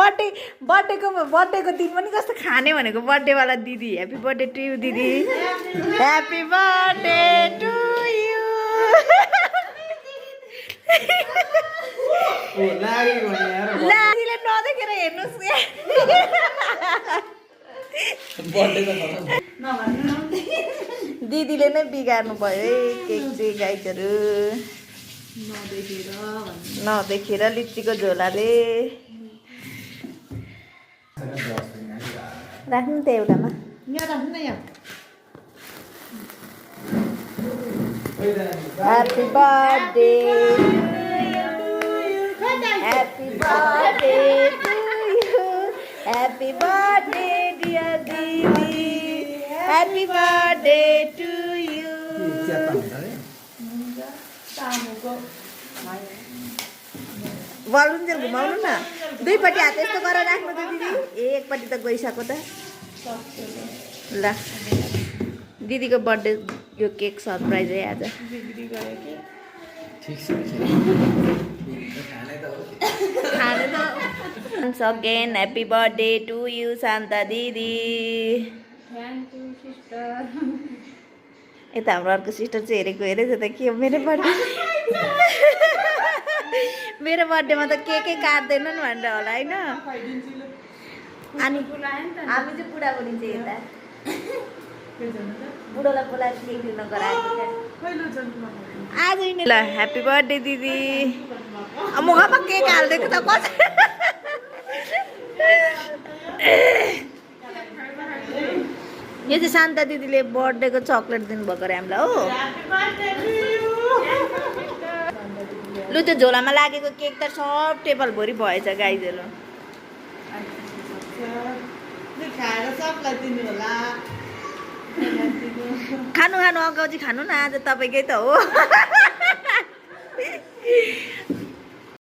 बर्थडेको दिन पनि कस्तो खाने भनेको बर्थडेवाला दिदी ह्याप्पी बर्थडे टु यु दिदी ह्याप्पी बर्थडे टु यु दिदीले नदेखेर हेर्नुहोस् दिदीले नै बिगार्नु भयो है केक चाहिँ गाइजहरू नदेखेर लिचीको झोलाले राख्नु त एउटामा happy birthday happy birthday to you happy birthday dear दिदी ह्याप्पी बर्थडे टु यु बलुन्जेल घुमाउनु न दुईपट्टि हात यस्तो गरेर राख्नु त दिदी एकपट्टि त गइसक्यो त ल दिदीको बर्थडे यो केक सरप्राइज है आज खाने त once again happy birthday to you Shanta दिदी यता हाम्रो अर्को सिस्टर चाहिँ हेरेको हेरेछ त के हो मेरो बर्थडेमा त केकै काट्दैनन् भनेर होला होइन अनि हामी चाहिँ बुढाबुढी चाहिँ यता बुढोलाई बोलाएर केक दिन गराएको आज नि ल ह्याप्पी बर्थडे दिदी मुखमा केक हालिदिएको त कसरी यो चाहिँ शान्ता दिदीले बर्थडेको चक्लेट दिनुभएको अरे हामीलाई हो लु त्यो झोलामा लागेको केक त सब टेबलभरि भएछ गाइजहरू खानु अगाउजी खानु न आज तपाईँकै त हो